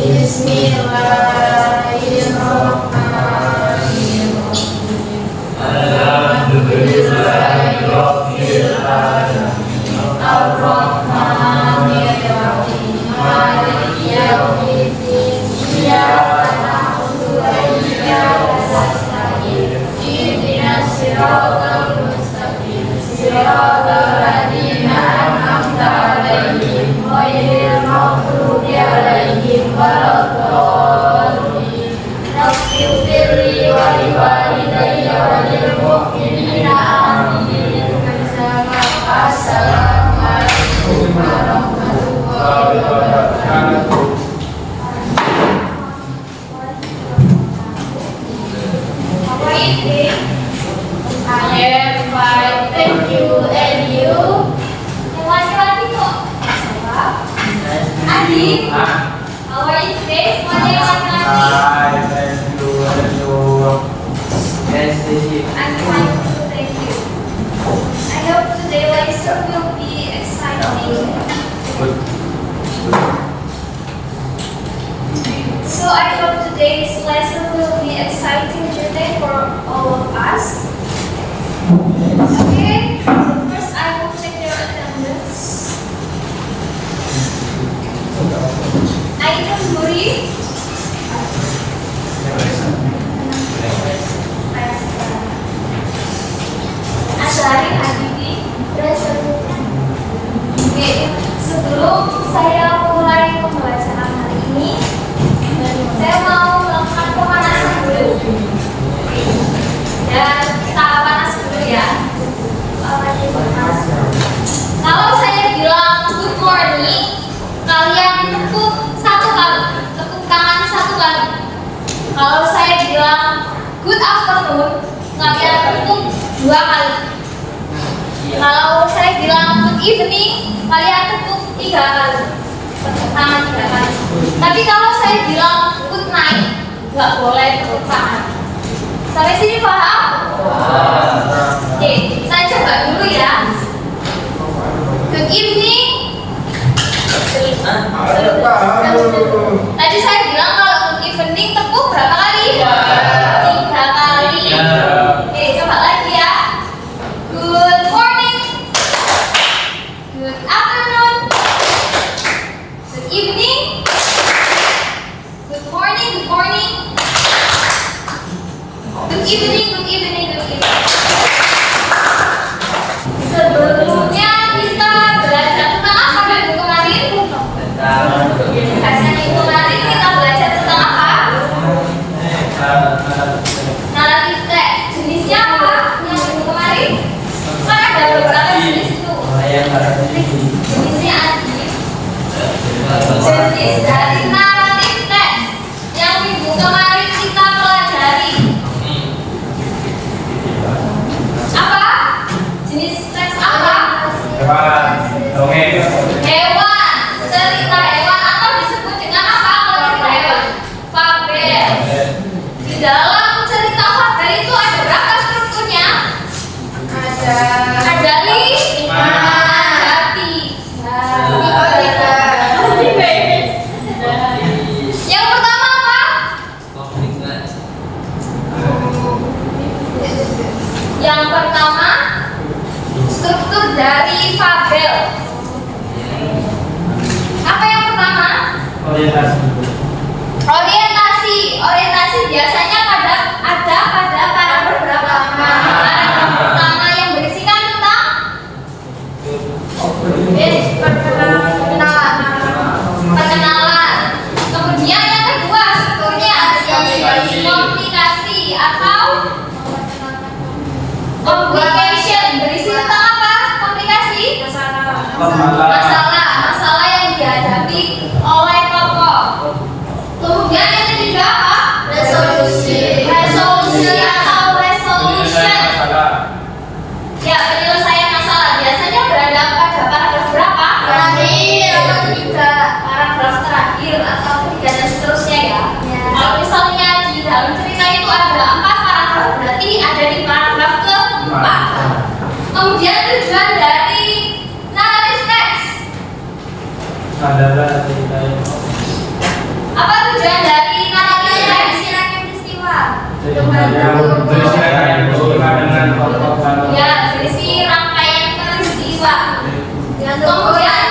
Bismillahirrahmanirrahim. Alhamdulillahirabbil alamin. Ar-Rahmanir-Rahim. Maliki yaumiddin. Iyyaka na'budu wa iyyaka nasta'in. Ihdinas siratal mustaqim. Siratal ladzina an'amta 'alaihim ghairil maghdubi 'alaihim waladdallin. Rabbighfirli wa liwalidayya wa lil mu'minina amin. Assalamualaikum warahmatullahi wabarakatuh. How are you today? I am fine, thank you. And you? Yang laki-laki kok? Adi? How are you today? Semuanya yang laki-laki? Hi, thank you. Yes, thank you. I'm fine too, thank you. I hope today lesson will be exciting. Good. So I hope today's lesson will be exciting today for all of us. Okay, so first I will check your attendance. Item Buri. Azari Habibi. Oke, sebelum saya mulai pembelajaran hari ini, saya mau melakukan pemanasan dulu. Dan kita panas dulu ya. Kalau saya bilang good morning, kalian tepuk satu kali, tepuk tangan satu kali. Kalau saya bilang good afternoon, kalian tepuk dua kali. Kalau saya bilang good evening, kalian tepuk tiga kali. Tepuk tangan tiga kali. Tapi kalau saya bilang good night, nggak boleh tepuk tangan. Sampai sini paham? Oke, saya coba dulu ya. Good evening. Tadi saya bilang kalau good evening tepuk berapa kali? Tiga kali. Oke, coba lagi ya. Good morning. Good afternoon. Good evening. Good morning. Good morning. Good evening. Good evening. Good evening. Sebelumnya kita belajar tentang apa minggu kemarin? Minggu kemarin kita belajar tentang apa? Narratif teks. Jenisnya apa? Yang minggu kemarin? Kan ada beberapa jenis itu. Jenisnya adjektif. Jenis dari naratif teks yang minggu kemarin kita pelajari. Apa? Jenis teks apa? Hewan. Cerita hewan atau disebut dengan apa kalau cerita hewan? Fabel. Di dalam cerita fabel itu ada berapa strukturnya? Ada lima. Yang pertama apa? Yang pertama struktur dari fabel. Apa yang pertama? Orientasi. Orientasi biasanya ada pada paragraf berapa? Paragraf pertama yang berisikan tentang perkenalan. Kemudian yang kedua strukturnya komplikasi atau complication. Berisi tentang apa? Komplikasi? Masalah yang dihadapi oleh tokoh. Kemudian yang ketiga apa? Resolusi atau resolution. Ya, penyelesaian masalah biasanya berada pada paragraf berapa? Paragraf terakhir atau ketiga dan seterusnya ya. Kalau misalnya di dalam cerita itu ada 4 paragraf, berarti ada di paragraf keempat. Kemudian tujuan dari naratif adalah ceritain. Apa tujuan dari narasi ini? Peristiwa. Ya, berisi rangkaian peristiwa. Kemudian,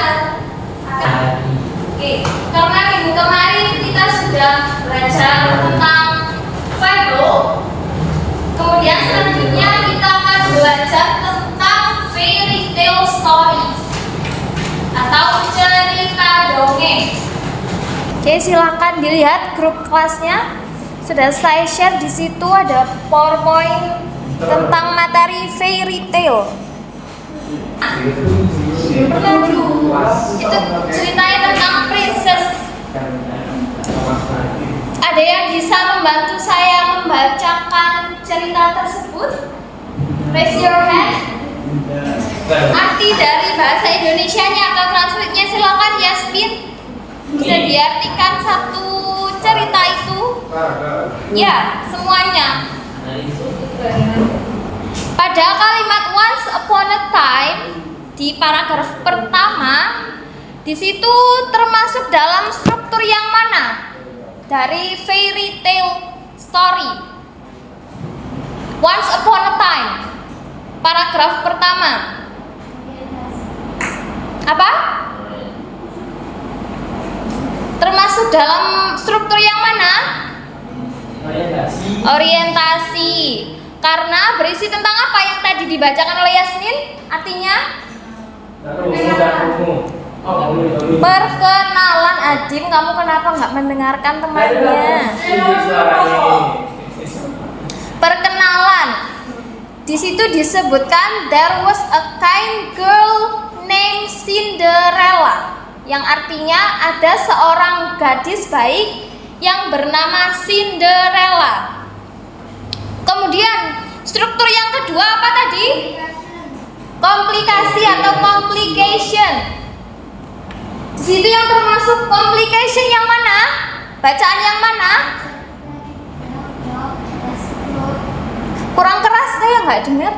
oke, karena minggu kemarin kita sudah belajar tentang fable. Kemudian selanjutnya kita akan belajar tentang fairy tale stories atau cerita dongeng. Oke, silakan dilihat grup kelasnya. Sudah saya share di situ, ada PowerPoint tentang materi fairy tale. Itu ceritanya tentang princess. Ada yang bisa membantu saya membacakan cerita tersebut? Raise your hand. Arti dari bahasa Indonesianya atau translate-nya silakan Yasmin. Bisa diartikan satu cerita itu? Ya, semuanya. Pada kalimat once upon a time di paragraf pertama, di situ termasuk dalam struktur yang mana dari fairy tale story? Once upon a time, paragraf pertama. Apa? Termasuk dalam struktur yang mana? Orientasi. Karena berisi tentang apa yang tadi dibacakan oleh Yasmin? Artinya? Perkenalan. Adim, kamu kenapa nggak mendengarkan temannya? Perkenalan. Di situ disebutkan there was a kind girl named Cinderella, yang artinya ada seorang gadis baik yang bernama Cinderella. Kemudian struktur yang kedua apa tadi? Komplikasi atau complication. Di situ yang termasuk complication yang mana? Bacaan yang mana? Kurang keras saya nggak dengar.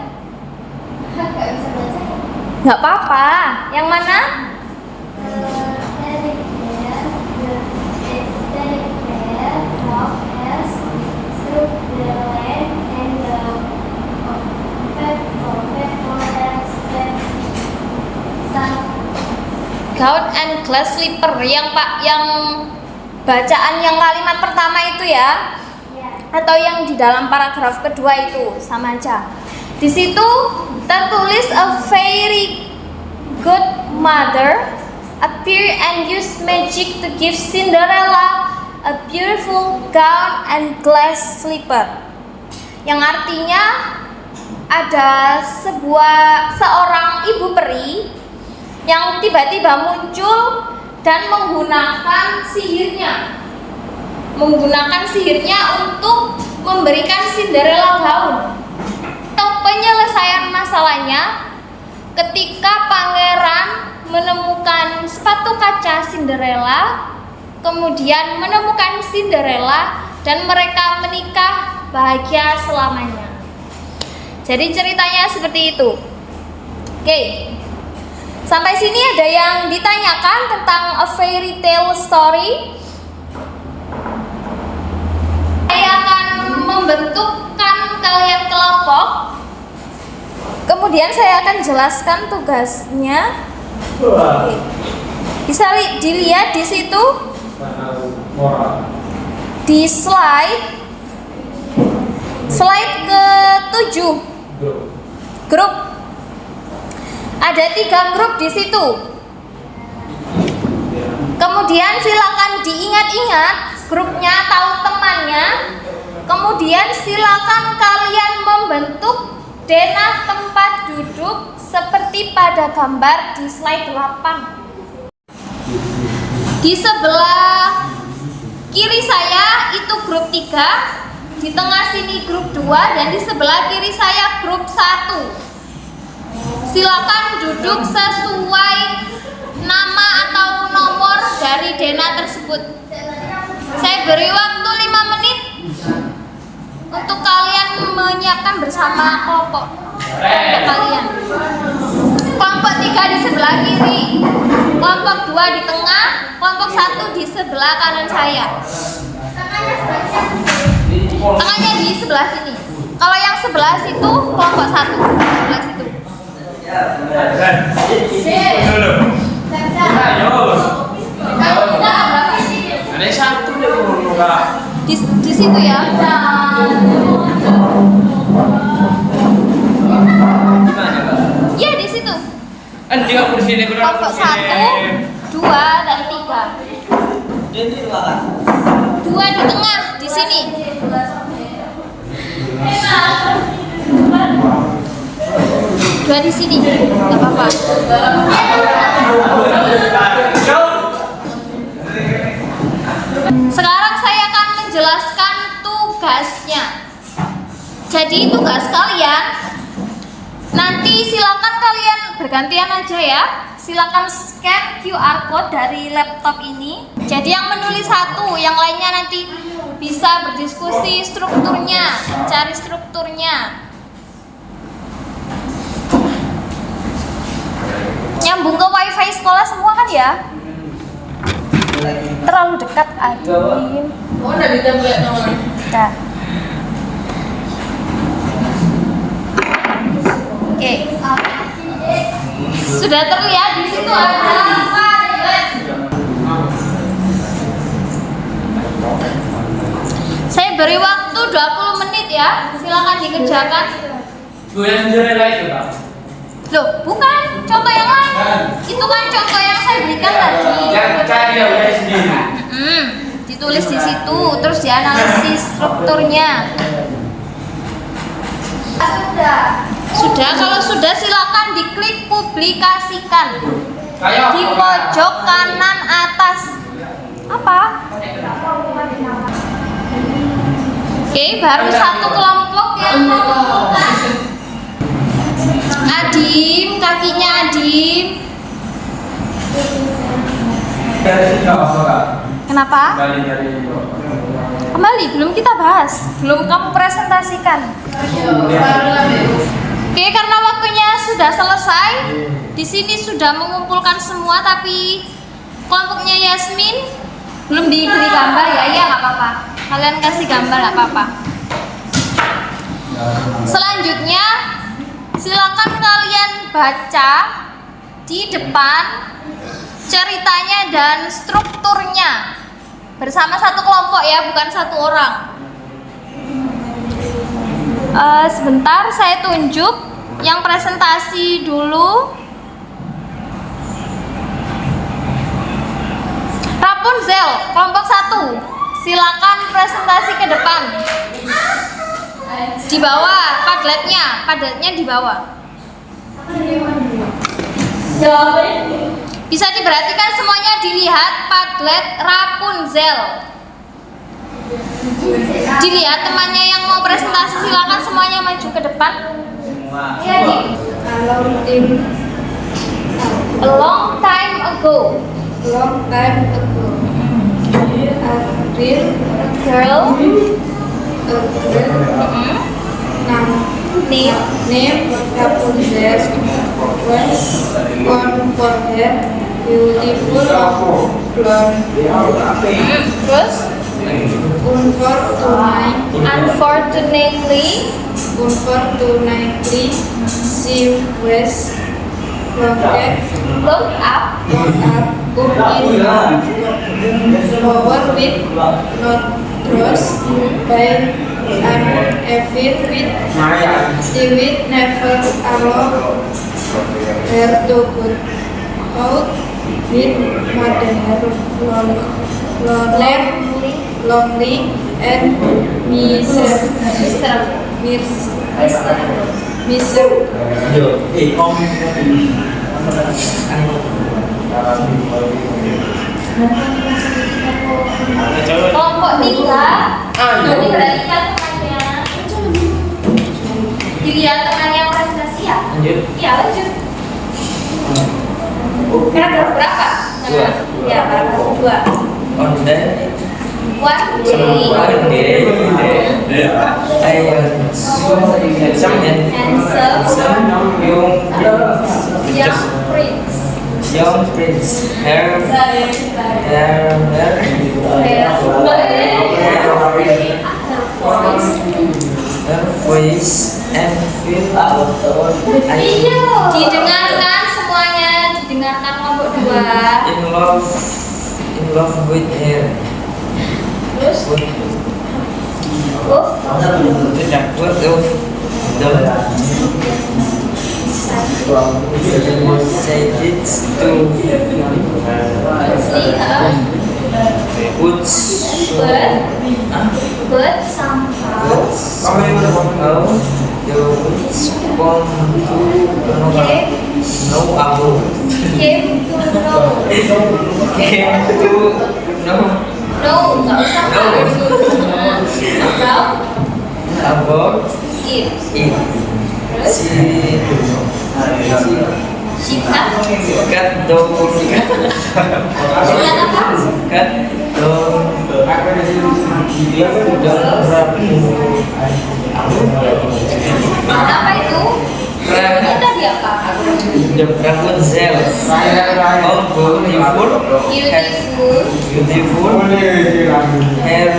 Nggak apa-apa. Yang mana? Gown and glass slipper yang bacaan yang kalimat pertama itu ya, atau yang di dalam paragraf kedua itu sama aja. Di situ tertulis a very good mother appear and use magic to give Cinderella a beautiful gown and glass slipper, yang artinya ada seorang ibu peri yang tiba-tiba muncul dan menggunakan sihirnya untuk memberikan Cinderella gaun. Atau penyelesaian masalahnya ketika pangeran menemukan sepatu kaca Cinderella, kemudian menemukan Cinderella dan mereka menikah bahagia selamanya. Jadi ceritanya seperti itu. Oke. Sampai sini ada yang ditanyakan tentang a fairy tale story? Saya akan membentukkan kalian kelompok. Kemudian saya akan jelaskan tugasnya. Bisa dilihat di situ di slide ke-7 grup. Ada 3 grup di situ. Kemudian silakan diingat-ingat grupnya atau temannya. Kemudian silakan kalian membentuk denah tempat duduk seperti pada gambar di slide 8. Di sebelah kiri saya itu grup 3, di tengah sini grup 2, dan di sebelah kiri saya grup 1. Silakan duduk sesuai nama atau nomor dari denah tersebut. Saya beri waktu 5 menit untuk kalian menyiapkan bersama kelompok kalian. Kelompok 3 di sebelah kiri, kelompok 2 di tengah, satu di sebelah kanan saya. Tengahnya di sebelah sini. Kalau yang sebelah situ kelompok 1. Sebelah situ. Ada satu deh Kak. Di situ ya. Iya di situ. Dia kursi ini Kelompok 1, 2, dan 3. 2 di tengah di sini. Dua di sini, nggak apa-apa. Sekarang saya akan menjelaskan tugasnya. Jadi tugas kalian nanti silakan kalian bergantian aja ya. Silakan scan QR code dari laptop ini. Jadi yang menulis satu, yang lainnya nanti bisa berdiskusi strukturnya, cari strukturnya. Nyambung ke wifi sekolah semua kan ya? Terlalu dekat Adim. Oh, udah ditempel nomor. Nah. Oke. Sudah terlihat di situ ada Padlet. Saya beri waktu 20 menit ya. Silakan dikerjakan. Tuh yang sendiri lagi Kak. Loh, bukan. Contoh yang lain. Itu kan contoh yang saya berikan tadi. Yang cari ya udah sendiri. Ditulis di situ, terus dianalisis strukturnya. Sudah, kalau sudah silakan diklik publikasikan di pojok kanan atas. Apa? Oke, baru satu kelompok yang mengumpulkan. Adim, kakinya Adim. Kenapa? Kembali, belum kita bahas, belum kamu presentasikan. Oke, karena waktunya sudah selesai, di sini sudah mengumpulkan semua, tapi kelompoknya Yasmin belum diberi gambar ya, ya nggak apa-apa. Kalian kasih gambar nggak apa-apa. Selanjutnya, silakan kalian baca di depan ceritanya dan strukturnya bersama satu kelompok ya, bukan satu orang. Sebentar saya tunjuk yang presentasi dulu. Rapunzel kelompok 1, silakan presentasi ke depan. Di bawah Padletnya di bawah. Bisa diperhatikan semuanya, dilihat Padlet Rapunzel. Dilihat temannya yang mau presentasi, silakan semuanya maju ke depan. Ya, A long time ago. A girl. Name Rapunzel was born for her beautiful blonde. Terus, unfortunately, she was looked up in power with not trust by an evil with never allow her to go out with mother lonely and miserable. kelompok 3. Diperhatikan temannya. Dilihat temannya yang presentasi ya. Iya, lanjut. Kira berapa? Ya, baru 2. One day, handsome young prince young prince. Her voice and feel Didengarkan semuanya, didengarkan kelompok dua. in love with her. Terus, What of the say it to would but somehow somehow the woods want to know about came to know. came to know No, nggak usah about it. it. Terus, sikat, Cut down sikat apa? cut Apa itu? Itu tadi apa? the Rapunzel. Oh, beautiful hair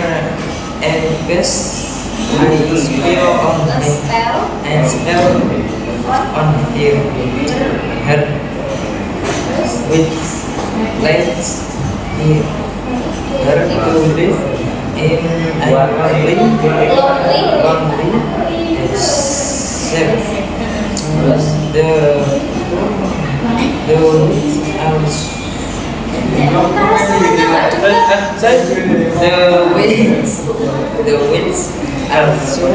and face spill on it Spell and spell on her head with lights her to live in a lonely self. The winds are so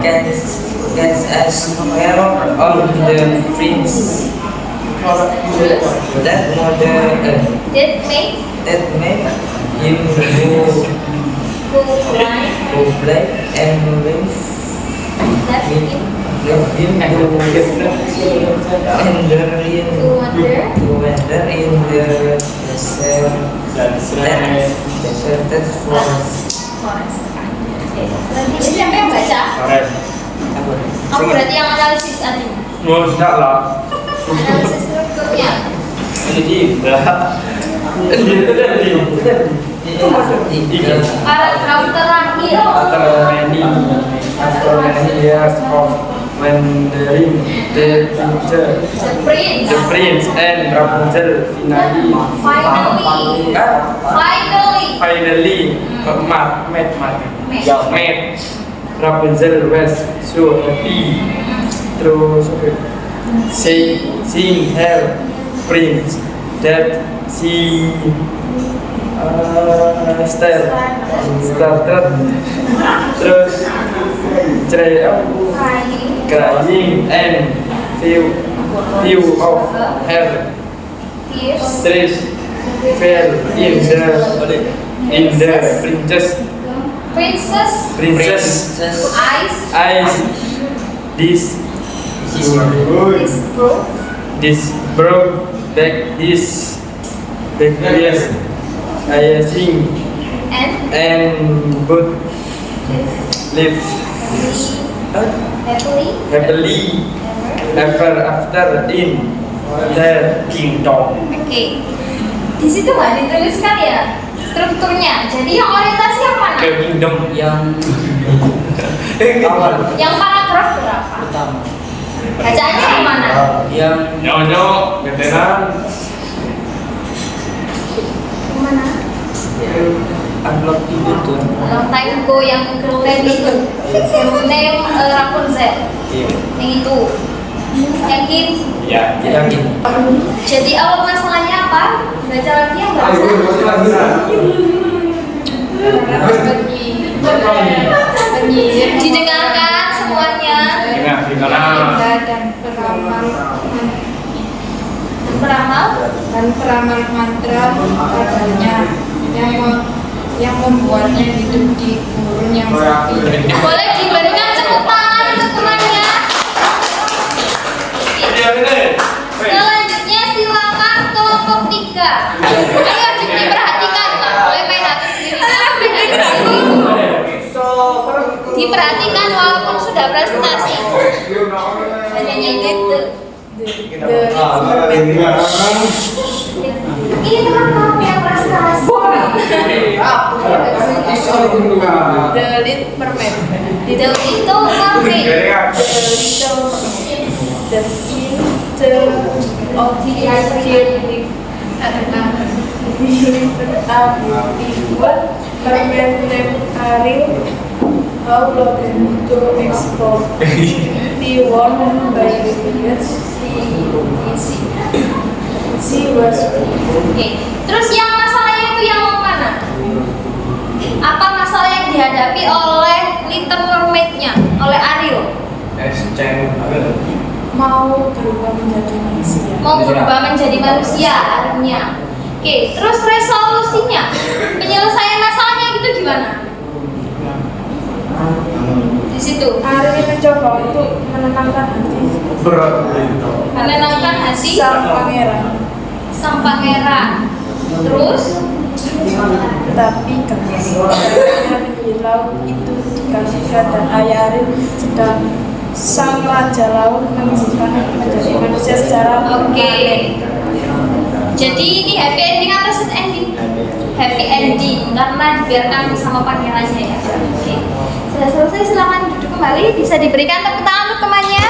guys as terror on the prince that mother that made him go blind. go black and That him leave him to wander in to wonder. the deserted forest. Forest. Ini siapa yang baca? Kamu berarti yang analisis tadi. Oh, tidak lah. Analisis strukturnya. Ini Paragraf terakhir. After many years of wandering, the prince and Rapunzel finally met. Rapunzel was so happy through seeing her prince that she started terus crying and few of her tears fell in the princess eyes. This brought back his think and both lived happily ever after in their kingdom. Oke. Di situ nggak dituliskan ya strukturnya. Jadi yang orientasi yang mana? Ke kingdom yang Yang paragraf berapa? pertama. Bacaannya yang mana? Yang Nyonya, veteran. Yang mana? unlock itu tuh. Long time ago yang name itu. Name Rapunzel. Iya. Yang itu. Yakin? Ya. Yakin. Jadi awal masalahnya apa? Baca lagi yang didengarkan semuanya. Dengar, dan peramal mantra padanya yang membuatnya hidup di gurun yang sepi. Boleh diberikan tepuk tangan untuk temannya. Selanjutnya silakan kelompok 3. Ayo diperhatikan, nggak boleh main hati sendiri. Diperhatikan walaupun sudah presentasi. Hanya gitu. Ini teman kamu yang prestasi. The Little Mermaid. Itu mermaid. The Little of the Ice King beautiful mermaid named Ariel. How long to explore the world by the years she was. Oke. Terus yang masalahnya itu yang mana? Apa masalah yang dihadapi oleh Little Mermaid-nya, oleh Ariel? Mau berubah menjadi manusia. Mau berubah menjadi manusia Arielnya. Oke, terus resolusinya, penyelesaian masalahnya itu gimana? Di situ. Ariel mencoba untuk menenangkan hati Menenangkan hati sang pangeran. Terus tetapi ketika di laut itu dikasihkan dan ayah Ariel sedang sang raja laut mengizinkan menjadi manusia secara permanen. Jadi ini happy ending atau sad ending? Happy ending karena dibiarkan bersama pangerannya ya. Oke. Sudah selesai, silakan duduk kembali. Bisa diberikan tepuk tangan untuk temannya.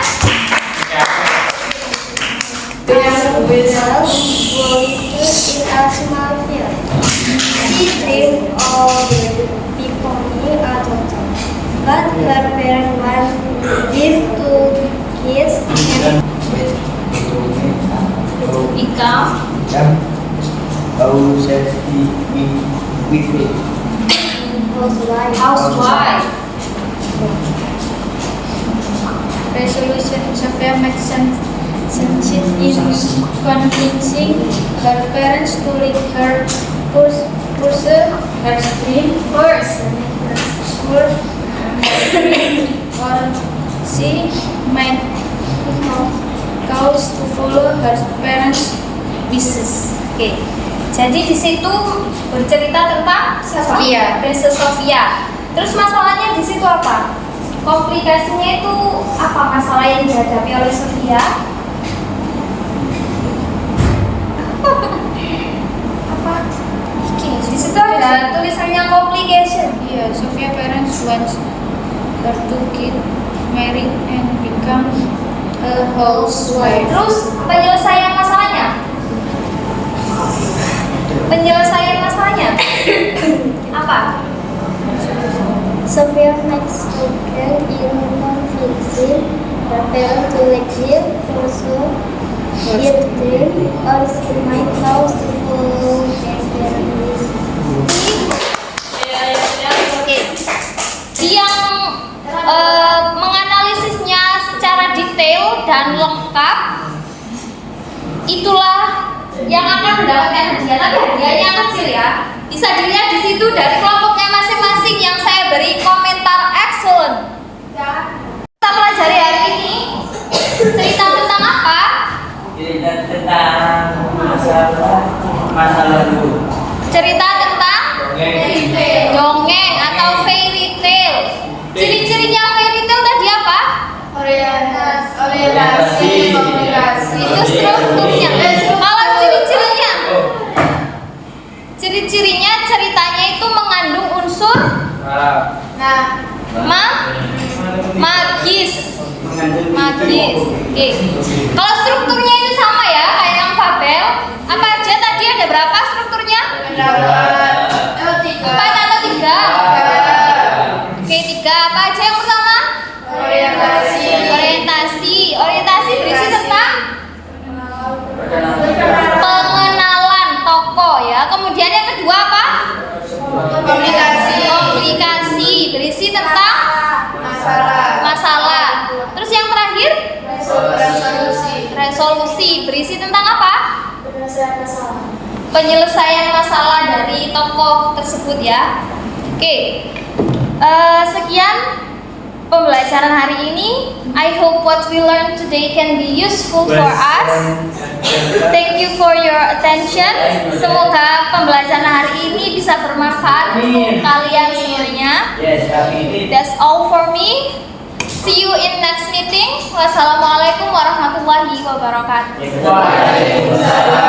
In a small village, she dreamed of becoming a doctor, but her parents wanted to kids and Become housewife. Resolution Sophia makes sense in convincing her parents to let her pursue her dream first. Or she might cause to follow her parents' wishes. Oke. Jadi di situ bercerita tentang Sophia. Princess Sophia. Terus masalahnya di situ apa? Komplikasinya itu apa masalah yang dihadapi oleh Sophia? Apa? Di situ ada tulisannya complication. Yeah, Sophia parents want her to get married and become a housewife. Terus penyelesaian masalahnya? Penyelesaian masalahnya apa? Sophia makes a girl in convincing her parents to let her pursue her dream, or she might cause to follow their parents' Oke. Dia menganalisisnya secara detail dan lengkap. Itulah yang akan mendapatkan hadiah. Tapi hadiahnya kecil ya. Bisa dilihat di situ dari kelompoknya masing-masing yang saya beri komentar excellent. Kita pelajari hari ini cerita tentang apa? Cerita tentang masa lalu. Cerita tentang dongeng atau fairy tale. Ciri-cirinya fairy tale tadi apa? Orientasi, komunikasi. Itu strukturnya. Kalau ciri-cirinya ceritanya itu mengandung unsur magis. Oke. Kalau strukturnya itu sama ya kayak yang fabel. Apa aja tadi ada berapa strukturnya? 4 atau 3? Oke, 3. Apa aja yang pertama? Orientasi berisi tentang pengenalan tokoh ya. Kemudian yang kedua apa? Komplikasi berisi tentang masalah. Terus yang terakhir? Resolusi berisi tentang apa? Penyelesaian masalah dari tokoh tersebut ya. Oke. Sekian pembelajaran hari ini. I hope what we learned today can be useful for us. Thank you for your attention. Semoga pembelajaran hari ini bisa bermanfaat untuk kalian semuanya. That's all for me. See you in next meeting. Wassalamualaikum warahmatullahi wabarakatuh. Waalaikumsalam.